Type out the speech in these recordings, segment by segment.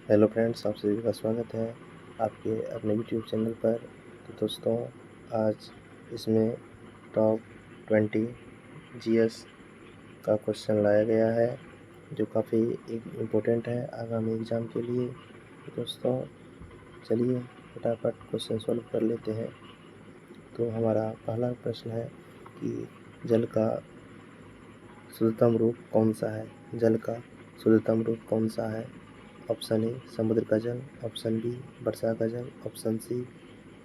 Hello friends, आप सभी का स्वागत है आपके अपने यूट्यूब चैनल पर। तो दोस्तों, आज इसमें टॉप 20 जीएस का क्वेश्चन लाया गया है जो काफ़ी इम्पोर्टेंट है आगामी एग्ज़ाम के लिए। तो दोस्तों, चलिए फटाफट क्वेश्चन सॉल्व कर लेते हैं। तो हमारा पहला प्रश्न है कि जल का शुद्धतम रूप कौन सा है। जल का शुद्धतम रूप कौन सा है? ऑप्शन ए समुद्र का जल, ऑप्शन बी वर्षा का जल, ऑप्शन सी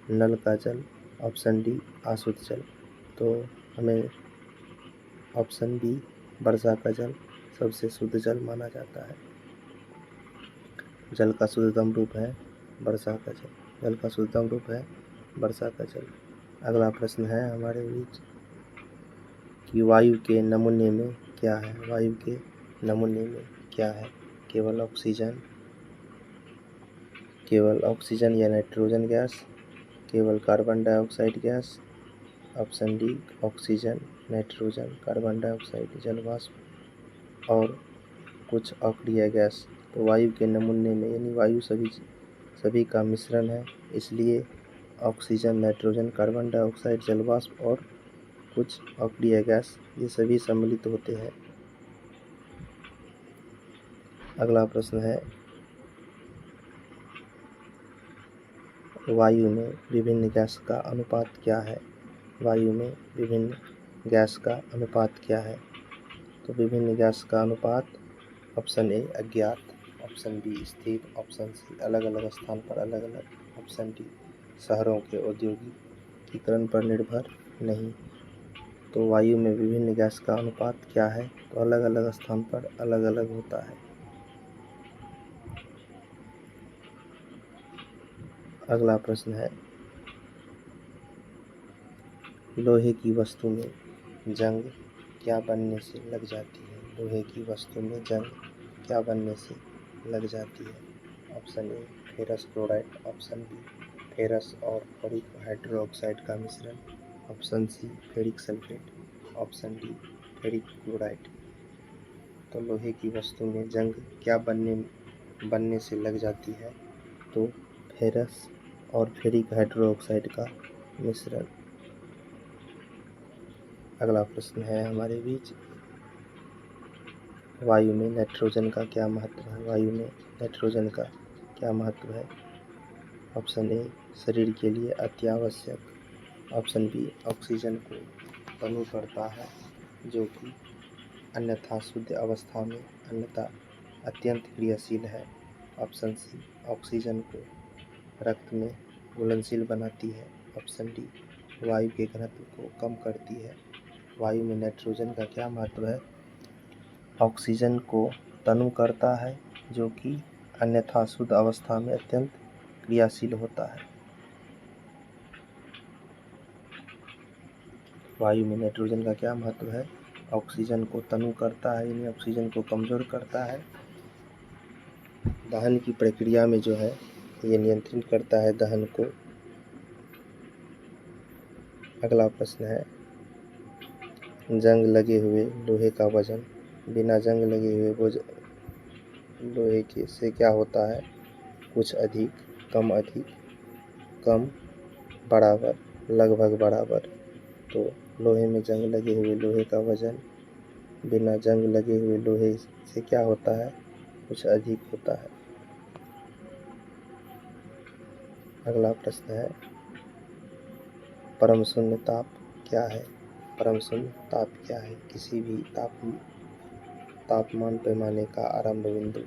नल का जल, ऑप्शन डी आशुद्ध जल। तो हमें ऑप्शन बी वर्षा का जल सबसे शुद्ध जल माना जाता है। जल का शुद्धतम रूप है वर्षा का जल। जल का शुद्धतम रूप है वर्षा का जल। अगला प्रश्न है हमारे बीच कि वायु के नमूने में क्या है। वायु के नमूने में क्या है? केवल ऑक्सीजन या नाइट्रोजन गैस, केवल carbon dioxide gas, option D oxygen, nitrogen, carbon dioxide, जल वाष्प और कुछ अक्रिय गैस। तो वायु के नमूने में यानी वायु सभी का मिश्रण है, इसलिए ऑक्सीजन, नाइट्रोजन, कार्बन डाइऑक्साइड, जल वाष्प और कुछ अक्रिय गैस ये सभी सम्मिलित होते हैं। अगला प्रश्न है वायु में विभिन्न गैस का अनुपात क्या है। वायु में विभिन्न गैस का अनुपात क्या है? तो विभिन्न गैस का अनुपात ऑप्शन ए अज्ञात, ऑप्शन बी स्थिर, ऑप्शन सी अलग अलग स्थान पर अलग अलग, ऑप्शन डी शहरों के औद्योगिकीकरण पर निर्भर नहीं। तो वायु में विभिन्न गैस का अनुपात क्या है? तो अलग अलग स्थान पर अलग अलग होता है। अगला प्रश्न है लोहे की वस्तु में जंग क्या बनने से लग जाती है। लोहे की वस्तु में जंग क्या बनने से लग जाती है? Option A ferrous chloride, option B ferrous और फेरिक हाइड्रोक्साइड का मिश्रण, option C ferric sulphate, option D ferric chloride. तो लोहे की वस्तु में जंग क्या बनने से लग जाती है? तो फेरस और फेरिक हाइड्रोक्साइड का मिश्रण। अगला प्रश्न है हमारे बीच वायु में नाइट्रोजन का क्या महत्व है। वायु में नाइट्रोजन का क्या महत्व है? ऑप्शन ए शरीर के लिए अत्यावश्यक, ऑप्शन बी ऑक्सीजन को तनु करता है जो कि अन्यथा शुद्ध अवस्था में अन्यथा अत्यंत क्रियाशील है, ऑप्शन सी ऑक्सीजन को रक्त में घुलनशील बनाती है, ऑप्शन डी वायु के घनत्व को कम करती है। वायु में नाइट्रोजन का क्या महत्व है? ऑक्सीजन को तनु करता है जो कि अन्यथा शुद्ध अवस्था में अत्यंत क्रियाशील होता है। वायु में नाइट्रोजन का क्या महत्व है? ऑक्सीजन को तनु करता है यानी ऑक्सीजन को कमजोर करता है। दहन की प्रक्रिया में जो है ये नियंत्रित करता है दहन को। अगला प्रश्न है जंग लगे हुए लोहे का वजन बिना जंग लगे हुए लोहे के से क्या होता है? कुछ अधिक, कम, बराबर, लगभग बराबर। तो लोहे में जंग लगे हुए लोहे का वजन बिना जंग लगे हुए लोहे से क्या होता है? कुछ अधिक होता है। अगला प्रश्न है परम शून्य ताप क्या है। परम शून्य ताप क्या है? किसी भी तापमान पैमाने का आरंभ बिंदु।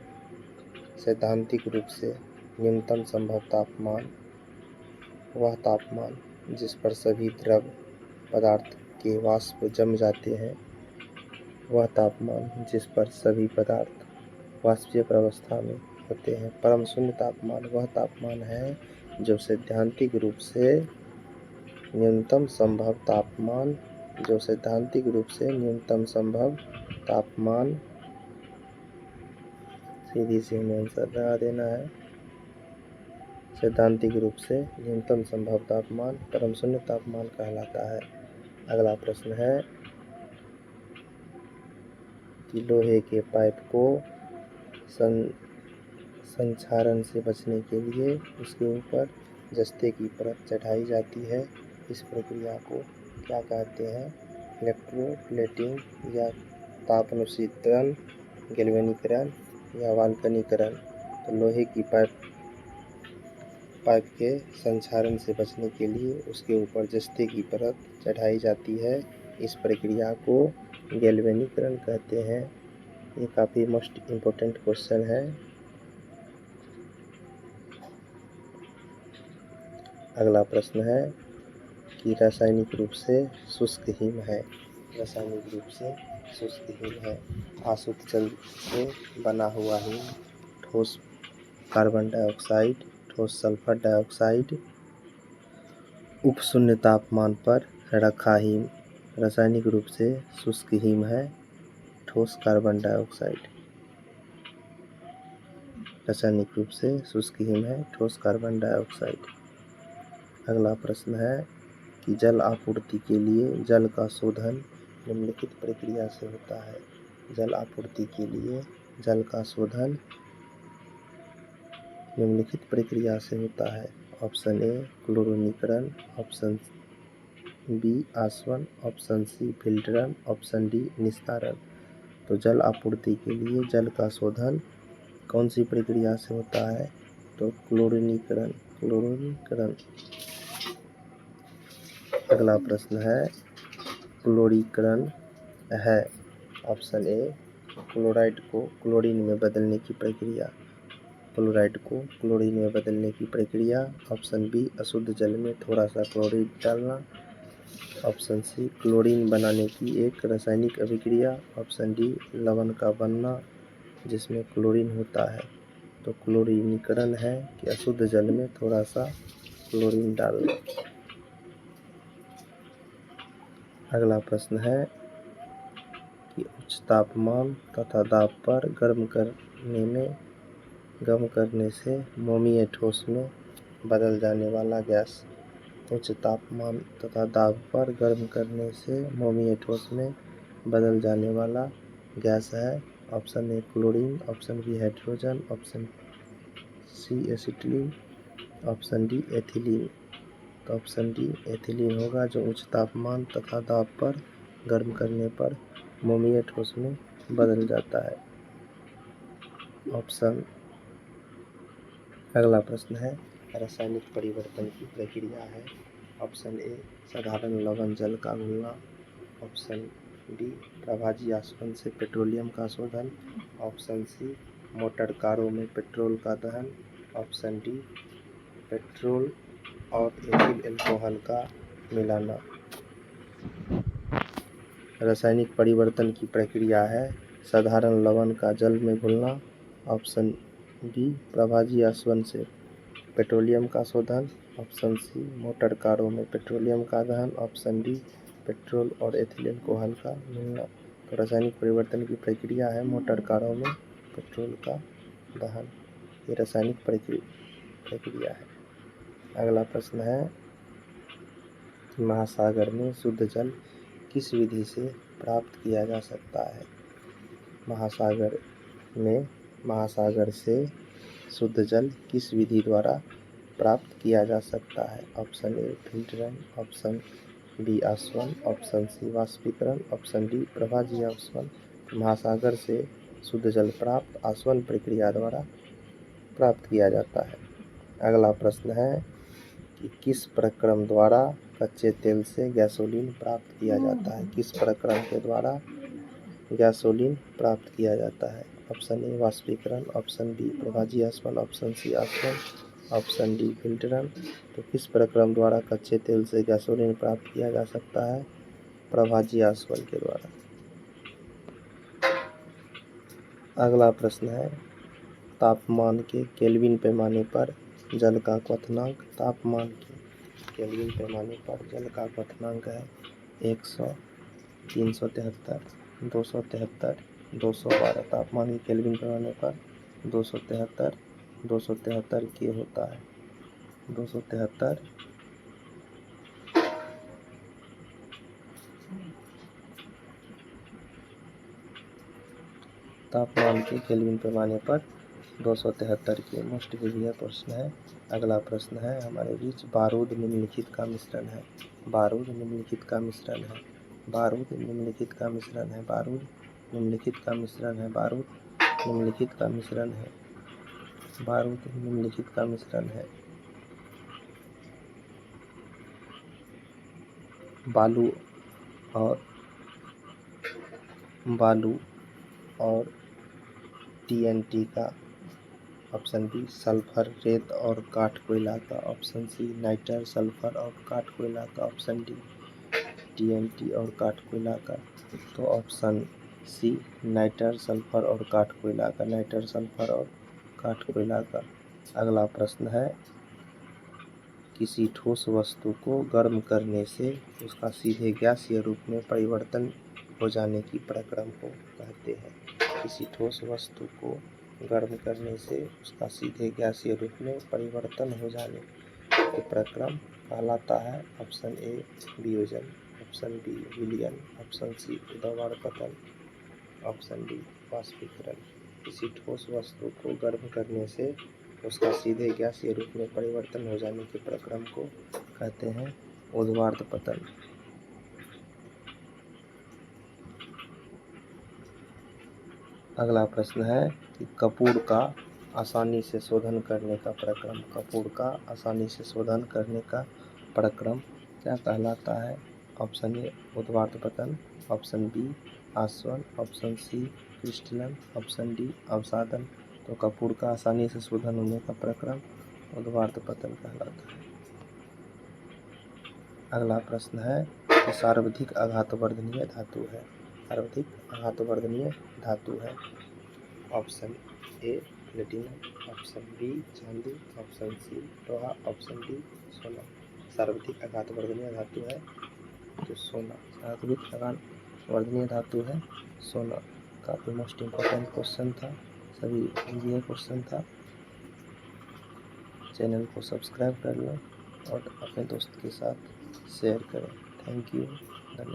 सैद्धांतिक रूप से न्यूनतम संभव तापमान वह तापमान जिस पर सभी द्रव पदार्थ के वाष्प जम जाते हैं। वह तापमान जिस पर सभी पदार्थ वाष्पीय अवस्था में होते हैं। परम शून्य तापमान वह तापमान है जो सैद्धांतिक रूप से न्यूनतम संभव तापमान सीधी सी हमें आंसर लगा देना है। सैद्धांतिक रूप से न्यूनतम संभव तापमान परम शून्य तापमान कहलाता है। अगला प्रश्न है कि लोहे के पाइप को संक्षारण से बचने के लिए उसके ऊपर जस्ते की परत चढ़ाई जाती है। इस प्रक्रिया को क्या कहते हैं? इलेक्ट्रोप्लेटिंग या तापनुशीतन, गैल्वेनीकरण या वाल्कनीकरण। तो लोहे की पाइप के संक्षारण से बचने के लिए उसके ऊपर जस्ते की परत चढ़ाई जाती है। इस प्रक्रिया को गैल्वेनीकरण कहते हैं। ये काफ़ी मोस्ट इम्पोर्टेंट क्वेश्चन है। अगला प्रश्न है कि रासायनिक रूप से शुष्क हिम है। रासायनिक रूप से शुष्क हिम है। आसुत जल से बना हुआ हिम, ठोस कार्बन डाइऑक्साइड, ठोस सल्फर डाइऑक्साइड, उप शून्य तापमान पर रखा हिम रासायनिक रूप से शुष्क हिम है। ठोस कार्बन डाइऑक्साइड रासायनिक रूप से शुष्क हिम है, ठोस कार्बन डाइऑक्साइड। अगला प्रश्न है कि जल आपूर्ति के लिए जल का शोधन निम्नलिखित प्रक्रिया से होता है। जल आपूर्ति के लिए जल का शोधन निम्नलिखित प्रक्रिया से होता है। ऑप्शन ए क्लोरीनीकरण, ऑप्शन बी आसवन, ऑप्शन सी फिल्टरन, ऑप्शन डी निस्तारण। तो जल आपूर्ति के लिए जल का शोधन कौन सी प्रक्रिया से होता है? तो क्लोरीनीकरण। अगला प्रश्न है क्लोरीकरण है। ऑप्शन ए क्लोराइड को क्लोरीन में बदलने की प्रक्रिया। क्लोराइड को क्लोरीन में बदलने की प्रक्रिया। ऑप्शन बी अशुद्ध जल में थोड़ा सा क्लोरीन डालना। ऑप्शन सी क्लोरीन बनाने की एक रासायनिक अभिक्रिया। ऑप्शन डी लवण का बनना जिसमें क्लोरीन होता है। तो क्लोरीनीकरण है कि अशुद्ध जल में थोड़ा सा क्लोरीन डालना। अगला प्रश्न है कि उच्च तापमान तथा दाब पर गर्म करने से मोमीय ठोस में बदल जाने वाला गैस। उच्च तापमान तथा दाब पर गर्म करने से मोमीय ठोस में बदल जाने वाला गैस है। Option A chlorine, option B hydrogen, option C acetylene, option D ethylene. तो ऑप्शन डी एथिलीन होगा, जो उच्च तापमान तथा दाब पर गर्म करने पर मोमीय ठोस में बदल जाता है। अगला प्रश्न है रासायनिक परिवर्तन की प्रक्रिया है। ऑप्शन ए साधारण लवण जल का घुलना। ऑप्शन बी प्रभाजी आसवन से पेट्रोलियम का शोधन। ऑप्शन सी मोटर कारों में पेट्रोल का दहन। ऑप्शन डी पेट्रोल और एथिल अल्कोहल का मिलाना। रासायनिक परिवर्तन की प्रक्रिया है साधारण लवण का जल में घुलना। ऑप्शन बी प्रभाजी आसवन से पेट्रोलियम का शोधन। ऑप्शन सी मोटर कारों में पेट्रोलियम का दहन। ऑप्शन डी पेट्रोल और एथिल अल्कोहल का मिलना। तो रासायनिक परिवर्तन की प्रक्रिया है मोटर कारों में पेट्रोल का दहन। ये रासायनिक प्रक्रिया है। अगला प्रश्न है महासागर में शुद्ध जल किस विधि से प्राप्त किया जा सकता है? महासागर से शुद्ध जल किस विधि द्वारा प्राप्त किया जा सकता है? ऑप्शन ए फिल्टरन, ऑप्शन बी आसवन, ऑप्शन सी वाष्पीकरण, ऑप्शन डी प्रभाजी आसवन। महासागर से शुद्ध जल प्राप्त आसवन प्रक्रिया द्वारा प्राप्त किया जाता है। अगला प्रश्न है कि किस प्रक्रम द्वारा कच्चे तेल से गैसोलीन प्राप्त किया जाता है? किस प्रक्रम के द्वारा गैसोलीन प्राप्त किया जाता है? ऑप्शन ए वाष्पीकरण, ऑप्शन बी प्रभाजी आसवन, ऑप्शन सी आसवन, ऑप्शन डी फिल्टरन। तो किस प्रक्रम द्वारा कच्चे तेल से गैसोलीन प्राप्त किया जा सकता है? प्रभाजी आसवन के द्वारा। अगला प्रश्न है तापमान के केल्विन पैमाने पर जल का क्वथनांक। तापमान के केल्विन पैमाने पर जल का क्वथनांक है 100, 373, 273, 212। तापमान के केल्विन पैमाने पर 273 के होता है। 273 तापमान के केल्विन पैमाने पर 273 के मोस्ट प्रीवियस प्रश्न है। अगला प्रश्न है हमारे बीच, बारूद निम्नलिखित का मिश्रण है। बारूद निम्नलिखित का मिश्रण है। बारूद निम्नलिखित का मिश्रण है। बारूद निम्नलिखित का मिश्रण है। बारूद निम्नलिखित का मिश्रण है। बारूद निम्नलिखित का मिश्रण है। बालू और TNT का। ऑप्शन बी सल्फर, रेत और काठ कोयला का। ऑप्शन सी नाइटर, सल्फर और काठ कोयला का। ऑप्शन डी TNT और काठ कोयला का। तो ऑप्शन सी नाइटर, सल्फर और काठ कोयला का। नाइटर, सल्फर और काठ कोयला का। अगला प्रश्न है, किसी ठोस वस्तु को गर्म करने से उसका सीधे गैसीय रूप में परिवर्तन हो जाने की प्रक्रम को कहते हैं। किसी ठोस वस्तु को गर्म करने से उसका सीधे गैसीय रूप में परिवर्तन हो जाने की प्रक्रम कहलाता है। ऑप्शन ए वियोजन, ऑप्शन बी विलयन, ऑप्शन सी उर्ध्वाधपतन, ऑप्शन डी वाष्पीकरण। किसी ठोस वस्तु को गर्म करने से उसका सीधे गैसीय रूप में परिवर्तन हो जाने के प्रक्रम को कहते हैं उर्ध्वाधपतन। अगला प्रश्न है कि कपूर का आसानी से शोधन करने का प्रक्रम। कपूर का आसानी से शोधन करने का प्रक्रम क्या कहलाता है? ऑप्शन ए उर्ध्वाधपतन, ऑप्शन बी आसवन, ऑप्शन सी क्रिस्टलन, ऑप्शन डी अवसादन। तो कपूर का आसानी से शोधन होने का प्रक्रम उर्ध्वाधपतन कहलाता है। अगला प्रश्न है कि सर्वाधिक आघातवर्धनीय धातु है। सर्वाधिक आघातवर्धनीय धातु है। Option A platinum, option B चांदी, ऑप्शन सी लोहा, ऑप्शन डी सोना। सर्वाधिक आघातवर्धनीय धातु है तो सोना। सर्वाधिक आघातवर्धनीय धातु है सोना। काफ़ी मोस्ट इम्पोर्टेंट क्वेश्चन था, सभी इजी क्वेश्चन था। चैनल को सब्सक्राइब कर लें और अपने दोस्त के साथ शेयर करें। थैंक यू, धन्यवाद।